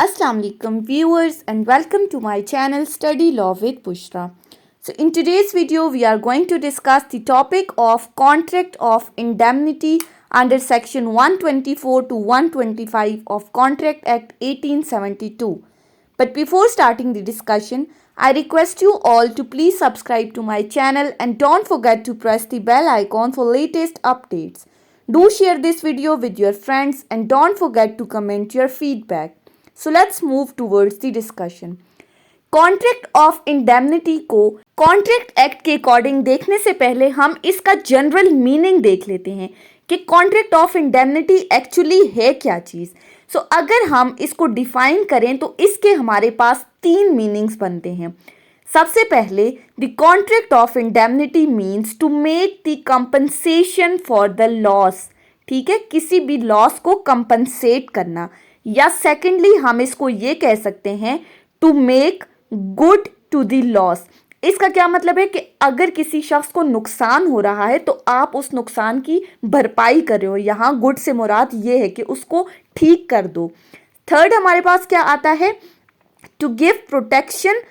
Assalamu alaikum viewers and welcome to my channel Study Law with Bushra. So in today's video we are going to discuss the topic of contract of indemnity under section 124 to 125 of Contract Act 1872. But before starting the discussion, I request you all to please subscribe to my channel and don't forget to press the bell icon for latest updates. Do share this video with your friends and don't forget to comment your feedback. So let's move towards the discussion. Contract of indemnity को contract act के according देखने से पहले हम इसका general meaning देख लेते हैं कि कॉन्ट्रैक्ट ऑफ इंडेमनिटी एक्चुअली है क्या चीज़। सो अगर हम इसको डिफाइन करें तो इसके हमारे पास तीन मीनिंग्स बनते हैं। सबसे पहले the contract of indemnity means to make the compensation for the loss, ठीक है, किसी भी लॉस को कंपनसेट करना। या सेकेंडली हम इसको ये कह सकते हैं to make good to the loss. इसका क्या मतलब है कि अगर किसी शख्स को नुकसान हो रहा है तो आप उस नुकसान की भरपाई कर रहे हो। यहाँ गुड से मुराद ये है कि उसको ठीक कर दो। थर्ड हमारे पास क्या आता है, to give protection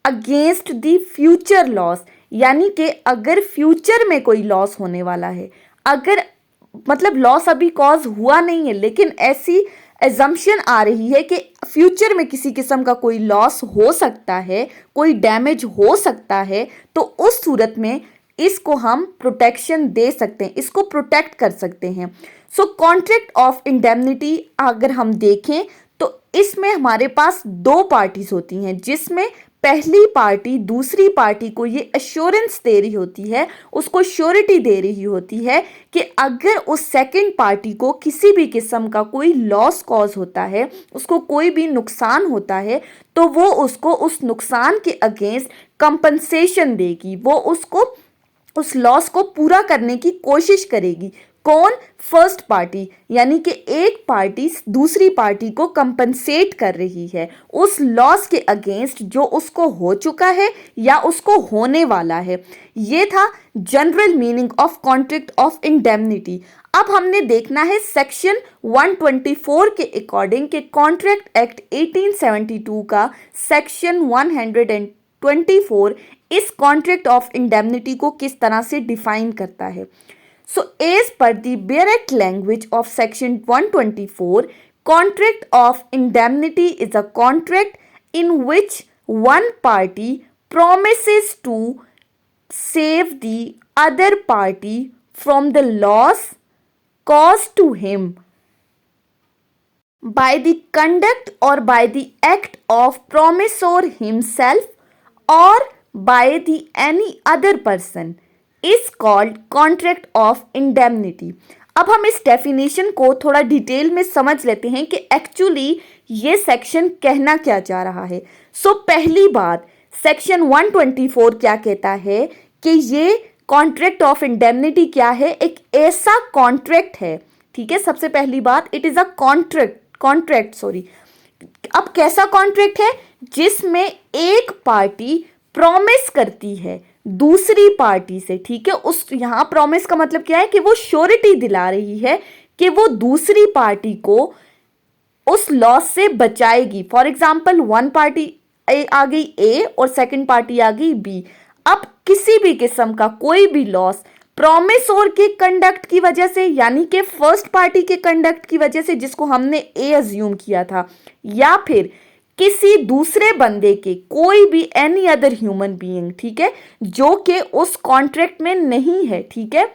against the future loss, यानी कि अगर फ्यूचर में कोई लॉस होने वाला है, अगर मतलब लॉस अभी कॉज हुआ नहीं है लेकिन ऐसी एजम्पशन आ रही है कि फ्यूचर में किसी किस्म का कोई लॉस हो सकता है, कोई डैमेज हो सकता है, तो उस सूरत में इसको हम प्रोटेक्शन दे सकते हैं, इसको प्रोटेक्ट कर सकते हैं। सो कॉन्ट्रैक्ट ऑफ इंडेमनिटी अगर हम देखें तो इसमें हमारे पास दो पार्टीज होती हैं, जिसमें पहली पार्टी दूसरी पार्टी को ये एश्योरेंस दे रही होती है, उसको श्योरिटी दे रही होती है कि अगर उस सेकंड पार्टी को किसी भी किस्म का कोई लॉस कॉज होता है, उसको कोई भी नुकसान होता है, तो वो उसको उस नुकसान के अगेंस्ट कंपनसेशन देगी, वो उसको उस लॉस को पूरा करने की कोशिश करेगी। कौन? फर्स्ट पार्टी, यानी कि एक पार्टी दूसरी पार्टी को कंपनसेट कर रही है उस लॉस के अगेंस्ट जो उसको हो चुका है या उसको होने वाला है। ये था general meaning of contract of indemnity. अब हमने देखना है सेक्शन 124 के अकॉर्डिंग कि कॉन्ट्रैक्ट एक्ट 1872 का सेक्शन 124 इस कॉन्ट्रैक्ट ऑफ इंडेमनिटी को किस तरह से डिफाइन करता है। So, as per the direct language of section 124, contract of indemnity is a contract in which one party promises to save the other party from the loss caused to him by the conduct or by the act of promisor himself or by the any other person is called contract of indemnity। अब हम इस definition को थोड़ा detail में समझ लेते हैं कि एक्चुअली ये सेक्शन कहना क्या चाह रहा है। पहली बात, सेक्शन 124 क्या कहता है कि ये कॉन्ट्रैक्ट ऑफ इंडेमनिटी क्या है, एक ऐसा कॉन्ट्रैक्ट है, ठीक है। सबसे पहली बात, इट इज़ अ कॉन्ट्रैक्ट। अब कैसा कॉन्ट्रैक्ट है? जिसमें एक पार्टी प्रॉमिस करती है दूसरी पार्टी से, ठीक है। उस यहाँ प्रॉमिस का मतलब क्या है कि वो श्योरिटी दिला रही है कि वो दूसरी पार्टी को उस लॉस से बचाएगी। फॉर एग्जाम्पल, वन पार्टी आ गई ए और सेकंड पार्टी आ गई बी। अब किसी भी किस्म का कोई भी लॉस प्रॉमिस और के कंडक्ट की वजह से, यानी कि फर्स्ट पार्टी के कंडक्ट की वजह से जिसको हमने ए अज्यूम किया था, या फिर किसी दूसरे बंदे के, कोई भी एनी अदर ह्यूमन बीइंग, ठीक है, जो कि उस कॉन्ट्रैक्ट में नहीं है, ठीक है,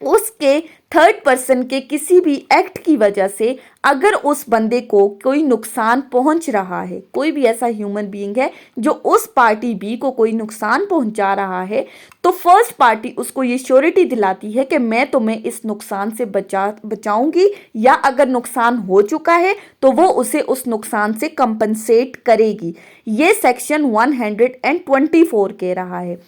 उसके थर्ड पर्सन के किसी भी एक्ट की वजह से अगर उस बंदे को कोई नुकसान पहुंच रहा है, कोई भी ऐसा ह्यूमन बीइंग है जो उस पार्टी बी को कोई नुकसान पहुंचा रहा है, तो फर्स्ट पार्टी उसको ये श्योरिटी दिलाती है कि मैं तुम्हें इस नुकसान से बचाऊंगी, या अगर नुकसान हो चुका है तो वो उसे उस नुकसान से कंपनसेट करेगी। ये सेक्शन 124 कह रहा है।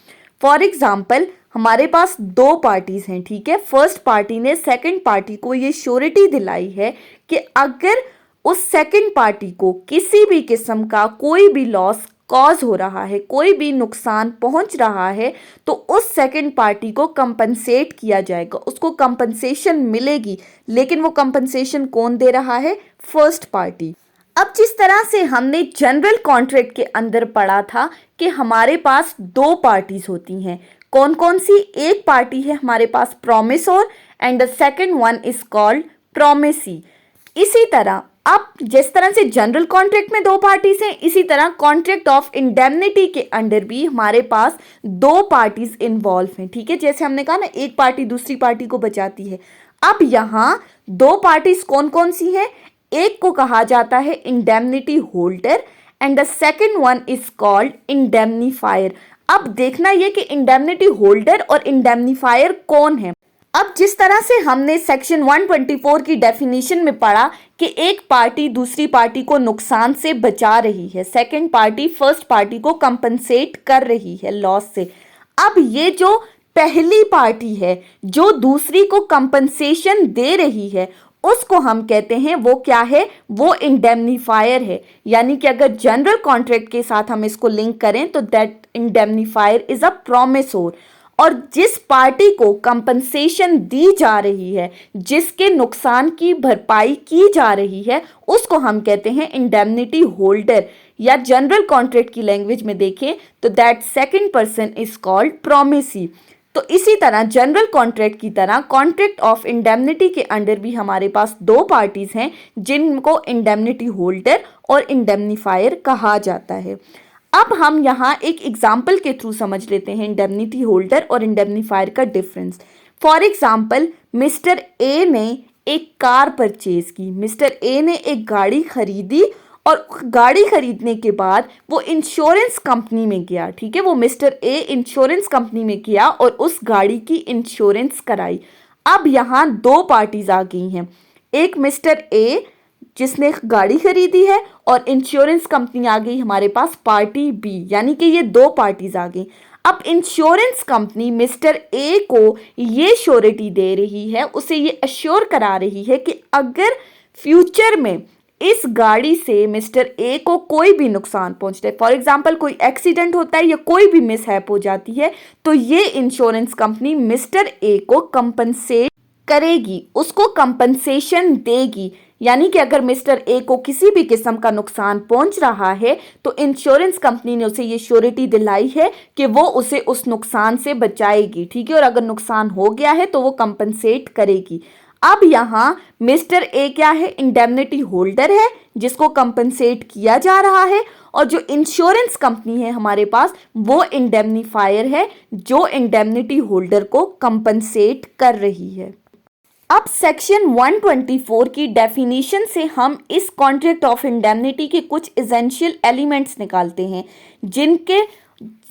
फॉर एग्जाम्पल, हमारे पास दो पार्टीज हैं, ठीक है। फर्स्ट पार्टी ने सेकंड पार्टी को ये श्योरिटी दिलाई है कि अगर उस सेकंड पार्टी को किसी भी किस्म का कोई भी लॉस कॉज हो रहा है, कोई भी नुकसान पहुंच रहा है, तो उस सेकंड पार्टी को कंपनसेट किया जाएगा, उसको कंपनसेशन मिलेगी। लेकिन वो कंपनसेशन कौन दे रहा है? First party. अब जिस तरह से हमने जनरल कॉन्ट्रैक्ट के अंदर पढ़ा था कि हमारे पास दो पार्टीज होती हैं, कौन कौन सी? एक पार्टी है हमारे पास promisor and the second one is called promisee. इसी तरह अब जिस तरह से जनरल कॉन्ट्रैक्ट में दो पार्टीज हैं, इसी तरह कॉन्ट्रैक्ट ऑफ इंडेमनिटी के अंडर भी हमारे पास दो पार्टीज इन्वॉल्व हैं। ठीक है, जैसे हमने कहा ना, एक पार्टी दूसरी पार्टी को बचाती है। अब यहाँ दो पार्टीज कौन कौन सी हैं? एक को कहा जाता है indemnity holder and the second one is called indemnifier. अब देखना ये कि इंडेमनिटी होल्डर और इंडेमनीफायर कौन है। अब जिस तरह से हमने सेक्शन 124 की डेफिनेशन में पढ़ा कि एक पार्टी दूसरी पार्टी को नुकसान से बचा रही है, सेकंड पार्टी फर्स्ट पार्टी को कंपनसेट कर रही है लॉस से। अब ये जो पहली पार्टी है जो दूसरी को कंपनसेशन दे रही है, उसको हम कहते हैं, वो क्या है? वो इंडेमनीफायर है। यानी कि अगर जनरल कॉन्ट्रैक्ट के साथ हम इसको लिंक करें तो दैट इंडेमनीफायर इज अ प्रोमिसोर। और जिस पार्टी को कंपनसेशन दी जा रही है, जिसके नुकसान की भरपाई की जा रही है, उसको हम कहते हैं इंडेमनिटी होल्डर, या जनरल कॉन्ट्रैक्ट की लैंग्वेज में देखें तो that second person is called promisee. तो इसी तरह जनरल कॉन्ट्रैक्ट की तरह कॉन्ट्रैक्ट ऑफ इंडेमनिटी के अंडर भी हमारे पास दो पार्टीज हैं जिनको इंडेमनिटी होल्डर और इंडेमनीफायर कहा जाता है। अब हम यहाँ एक एग्जाम्पल के थ्रू समझ लेते हैं इंडेमनिटी होल्डर और इंडेमनीफायर का difference. For example, mister A ने एक कार परचेज की, मिस्टर ए ने एक गाड़ी खरीदी और गाड़ी खरीदने के बाद वो इंश्योरेंस कंपनी में गया। ठीक है, वो मिस्टर ए इंश्योरेंस कंपनी में गया और उस गाड़ी की इंश्योरेंस कराई। अब यहाँ दो पार्टीज आ गई हैं, एक मिस्टर ए जिसने गाड़ी खरीदी है और इंश्योरेंस कंपनी आ गई हमारे पास पार्टी बी, यानी कि ये दो पार्टीज आ गई। अब इंश्योरेंस कंपनी मिस्टर ए को ये श्योरिटी दे रही है, उसे ये अश्योर करा रही है कि अगर फ्यूचर में इस गाड़ी से मिस्टर ए को कोई भी नुकसान पहुंचता है, फॉर एग्जाम्पल कोई एक्सीडेंट होता है या कोई भी मिसहैप हो जाती है, तो ये इंश्योरेंस कंपनी मिस्टर ए को कंपनसेट करेगी, उसको कंपनसेशन देगी। यानी कि अगर मिस्टर ए को किसी भी किस्म का नुकसान पहुंच रहा है तो इंश्योरेंस कंपनी ने उसे ये श्योरिटी दिलाई है कि वो उसे उस नुकसान से बचाएगी। ठीक है, और अगर नुकसान हो गया है तो वो कंपनसेट करेगी। अब यहाँ मिस्टर ए क्या है? इंडेमनिटी होल्डर है जिसको कंपनसेट किया जा रहा है, और जो इंश्योरेंस कंपनी है हमारे पास वो इंडेमनीफायर है जो इंडेमनिटी होल्डर को कंपनसेट कर रही है। अब सेक्शन 124 की डेफिनेशन से हम इस कॉन्ट्रैक्ट ऑफ इंडेमनिटी के कुछ एसेंशियल एलिमेंट्स निकालते हैं जिनके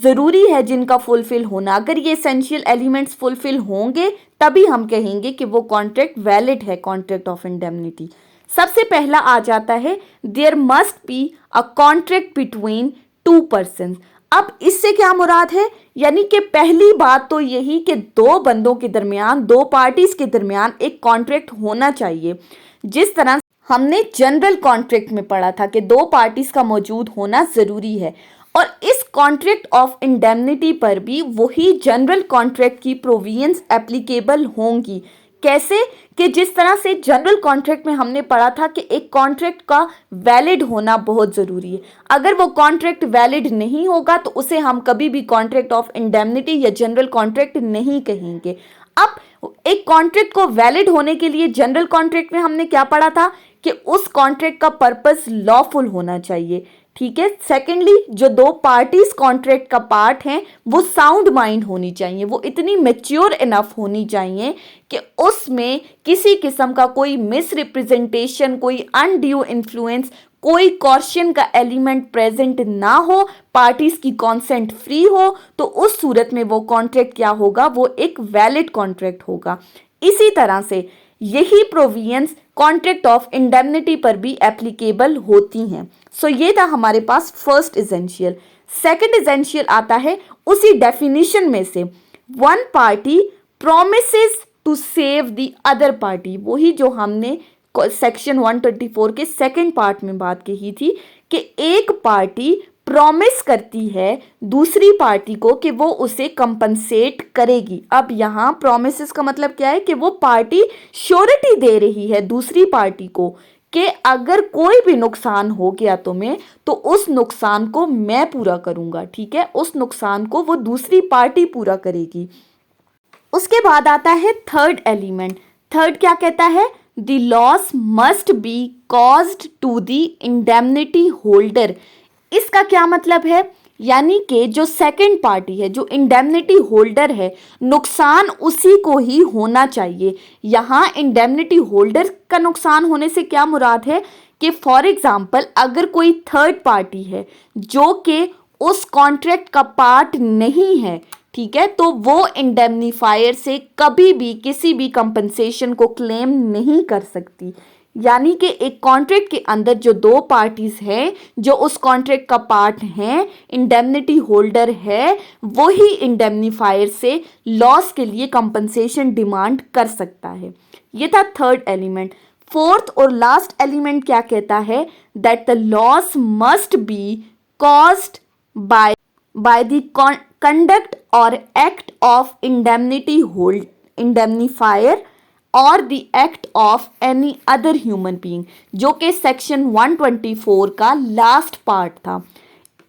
ज़रूरी है जिनका फुलफिल होना। अगर ये एसेंशियल एलिमेंट्स फुलफिल होंगे तभी हम कहेंगे कि वो कॉन्ट्रैक्ट वैलिड है, कॉन्ट्रैक्ट ऑफ इंडेमनिटी। सबसे पहला आ जाता है, there must be a contract between two persons. अब इससे क्या मुराद है? यानी कि पहली बात तो यही कि दो बंदों के दरमियान, दो पार्टीज के दरमियान एक कॉन्ट्रैक्ट होना चाहिए। जिस तरह हमने जनरल कॉन्ट्रैक्ट में पढ़ा था कि दो पार्टीज का मौजूद होना जरूरी है, और इस कॉन्ट्रैक्ट ऑफ इंडेमनिटी पर भी वही जनरल कॉन्ट्रैक्ट की प्रोविजंस एप्लीकेबल होंगी। कैसे? कि जिस तरह से जनरल कॉन्ट्रैक्ट में हमने पढ़ा था कि एक कॉन्ट्रैक्ट का वैलिड होना बहुत ज़रूरी है। अगर वो कॉन्ट्रैक्ट वैलिड नहीं होगा तो उसे हम कभी भी कॉन्ट्रैक्ट ऑफ इंडेमनिटी या जनरल कॉन्ट्रैक्ट नहीं कहेंगे। अब एक कॉन्ट्रैक्ट को वैलिड होने के लिए जनरल कॉन्ट्रैक्ट में हमने क्या पढ़ा था कि उस कॉन्ट्रैक्ट का पर्पस लॉफुल होना चाहिए। ठीक है, सेकेंडली जो दो पार्टीज कॉन्ट्रैक्ट का पार्ट हैं वो साउंड माइंड होनी चाहिए, वो इतनी मैच्योर इनफ होनी चाहिए कि उसमें किसी किस्म का कोई मिस रिप्रेजेंटेशन, कोई अनड्यू इन्फ्लुएंस, कोई कॉर्शन का एलिमेंट प्रेजेंट ना हो, पार्टीज की कॉन्सेंट फ्री हो, तो उस सूरत में वो कॉन्ट्रैक्ट क्या होगा? वो एक वैलिड कॉन्ट्रैक्ट होगा। इसी तरह से यही प्रोविजंस कॉन्ट्रैक्ट ऑफ इंडेमनिटी पर भी एप्लीकेबल होती हैं। सो ये था हमारे पास फर्स्ट एसेंशियल। सेकंड एसेंशियल आता है उसी डेफिनेशन में से, one party promises to save the other party. वही जो हमने सेक्शन 124 के सेकंड पार्ट में बात कही थी कि एक पार्टी प्रॉमिस करती है दूसरी पार्टी को कि वो उसे कंपनसेट करेगी। अब यहाँ प्रोमिसेस का मतलब क्या है कि वो पार्टी श्योरिटी दे रही है दूसरी पार्टी को कि अगर कोई भी नुकसान हो गया तुम्हें तो उस नुकसान को मैं पूरा करूंगा, ठीक है, उस नुकसान को वो दूसरी पार्टी पूरा करेगी। उसके बाद आता है थर्ड एलिमेंट। थर्ड क्या कहता है? The loss must be caused to the indemnity holder. इसका क्या मतलब है? यानी कि जो सेकंड पार्टी है, जो इंडेमनिटी होल्डर है, नुकसान उसी को ही होना चाहिए। यहाँ इंडेमनिटी होल्डर का नुकसान होने से क्या मुराद है कि फॉर एग्जाम्पल अगर कोई थर्ड पार्टी है जो कि उस कॉन्ट्रैक्ट का पार्ट नहीं है, ठीक है, तो वो इंडेमनीफायर से कभी भी किसी भी कंपनसेशन को क्लेम नहीं कर सकती। यानी कि एक कॉन्ट्रैक्ट के अंदर जो दो पार्टीज हैं जो उस कॉन्ट्रैक्ट का पार्ट हैं, इंडेमनिटी होल्डर है, वो ही इंडेमनीफायर से लॉस के लिए कंपनसेशन डिमांड कर सकता है। ये था थर्ड एलिमेंट। फोर्थ और लास्ट एलिमेंट क्या कहता है? That the loss must be caused by the conduct or act of indemnifier or the act of any other human being, जो कि सेक्शन 124 का लास्ट पार्ट था।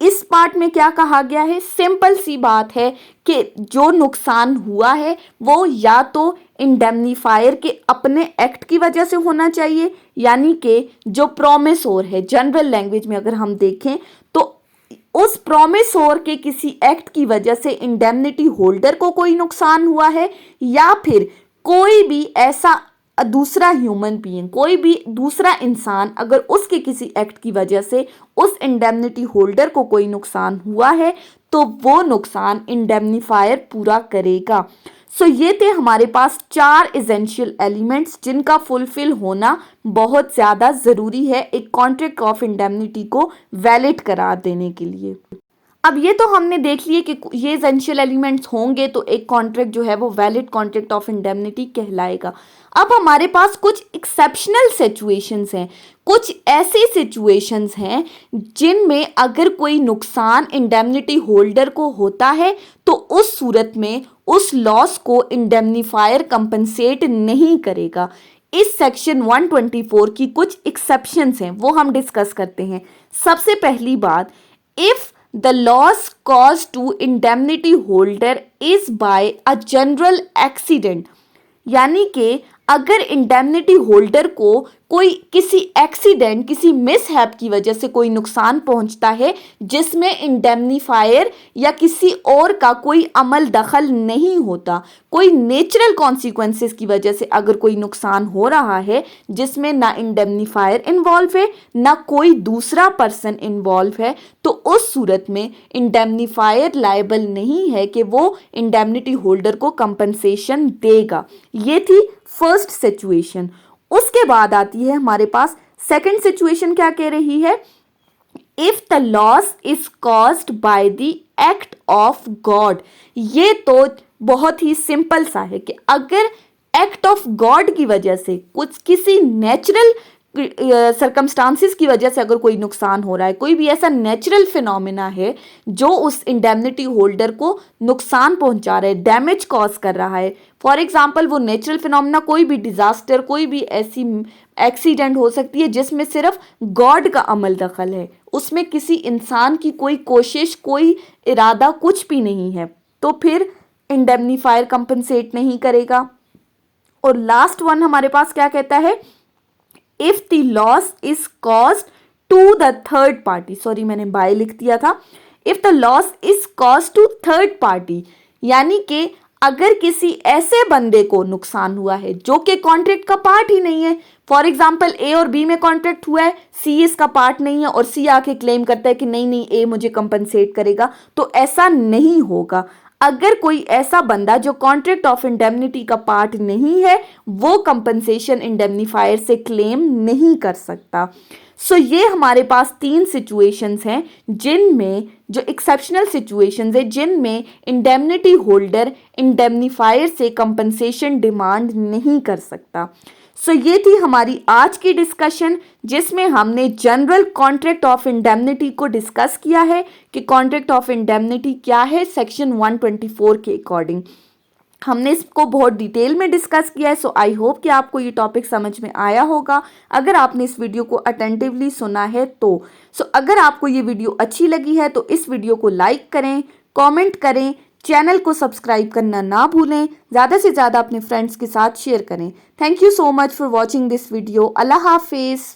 इस पार्ट में क्या कहा गया है? सिंपल सी बात है कि जो नुकसान हुआ है वो या तो इंडेमनीफायर के अपने एक्ट की वजह से होना चाहिए, यानी कि जो प्रोमिसोर है, जनरल लैंग्वेज में अगर हम देखें तो उस प्रोमिसोर के किसी एक्ट की वजह से इंडेमनिटी होल्डर को कोई नुकसान हुआ है, या फिर कोई भी ऐसा दूसरा ह्यूमन बीइंग, कोई भी दूसरा इंसान अगर उसके किसी एक्ट की वजह से उस इंडेमनिटी होल्डर को कोई नुकसान हुआ है तो वो नुकसान इंडेमनीफायर पूरा करेगा। ये थे हमारे पास 4 एसेंशियल एलिमेंट्स जिनका फुलफिल होना बहुत ज़्यादा ज़रूरी है एक कॉन्ट्रैक्ट ऑफ इंडेमनिटी को वैलिड करार देने के लिए। अब ये तो हमने देख लिए कि ये एसेंशियल एलिमेंट्स होंगे तो एक कॉन्ट्रैक्ट जो है वो वैलिड कॉन्ट्रैक्ट ऑफ इंडेमनिटी कहलाएगा। अब हमारे पास कुछ एक्सेप्शनल सिचुएशंस हैं, कुछ ऐसी सिचुएशंस हैं जिनमें अगर कोई नुकसान इंडेमनिटी होल्डर को होता है तो उस सूरत में उस लॉस को इंडेमनीफायर कंपनसेट नहीं करेगा। इस सेक्शन 124 की कुछ एक्सेप्शंस हैं, वो हम डिस्कस करते हैं। सबसे पहली बात, if the loss caused to indemnity holder is by a general accident, यानी कि अगर इंडेमनिटी होल्डर को कोई किसी एक्सीडेंट, किसी मिसहैप की वजह से कोई नुकसान पहुंचता है जिसमें इंडेमनीफायर या किसी और का कोई अमल दखल नहीं होता, कोई नेचुरल कॉन्सिक्वेंसेस की वजह से अगर कोई नुकसान हो रहा है जिसमें ना इंडेमनीफायर इन्वॉल्व है ना कोई दूसरा पर्सन इन्वॉल्व है, तो उस सूरत में इंडेमनीफायर लायबल नहीं है कि वो इंडेमनिटी होल्डर को कंपनसेशन देगा। ये थी फर्स्ट सिचुएशन। उसके बाद आती है हमारे पास सेकंड सिचुएशन। क्या कह रही है? If the loss is caused by the act of God. ये तो बहुत ही सिंपल सा है कि अगर एक्ट ऑफ गॉड की वजह से कुछ किसी नेचुरल सर्कमस्टांसिस की वजह से अगर कोई नुकसान हो रहा है, कोई भी ऐसा नेचुरल फिनोमिना है जो उस इंडेमनिटी होल्डर को नुकसान पहुंचा रहा है, डैमेज कॉज कर रहा है, फॉर एग्जांपल वो नेचुरल फिनोमिना कोई भी डिजास्टर, कोई भी ऐसी एक्सीडेंट हो सकती है जिसमें सिर्फ गॉड का अमल दखल है, उसमें किसी इंसान की कोई कोशिश, कोई इरादा कुछ भी नहीं है, तो फिर इंडेमनीफायर कंपनसेट नहीं करेगा। और लास्ट वन हमारे पास क्या कहता है? If the loss is caused to the third party, sorry मैंने बाय लिख दिया था, if the loss is caused to third party, यानी कि अगर किसी ऐसे बंदे को नुकसान हुआ है जो कि कॉन्ट्रैक्ट का पार्ट ही नहीं है, फॉर एग्जाम्पल ए और बी में कॉन्ट्रैक्ट हुआ है, सी इसका पार्ट नहीं है और सी आके क्लेम करता है कि नहीं नहीं ए मुझे कंपनसेट करेगा, तो ऐसा नहीं होगा। अगर कोई ऐसा बंदा जो कॉन्ट्रैक्ट ऑफ इंडेमनिटी का पार्ट नहीं है वो कंपनसेशन इंडेमनीफायर से क्लेम नहीं कर सकता। ये हमारे पास 3 सिचुएशंस हैं जिनमें, जो एक्सेप्शनल सिचुएशंस है जिनमें इंडेमनिटी होल्डर इंडेमनीफायर से कंपनसेशन डिमांड नहीं कर सकता। ये थी हमारी आज की डिस्कशन जिसमें हमने जनरल कॉन्ट्रैक्ट ऑफ इंडेमनिटी को डिस्कस किया है कि कॉन्ट्रैक्ट ऑफ इंडेमनिटी क्या है सेक्शन 124 के अकॉर्डिंग। हमने इसको बहुत डिटेल में डिस्कस किया है। सो आई होप कि आपको ये टॉपिक समझ में आया होगा अगर आपने इस वीडियो को अटेंटिवली सुना है तो। अगर आपको ये वीडियो अच्छी लगी है तो इस वीडियो को लाइक करें, कमेंट करें, चैनल को सब्सक्राइब करना ना भूलें, ज़्यादा से ज़्यादा अपने फ्रेंड्स के साथ शेयर करें। Thank you so much for watching this video. अल्लाह हाफिज़।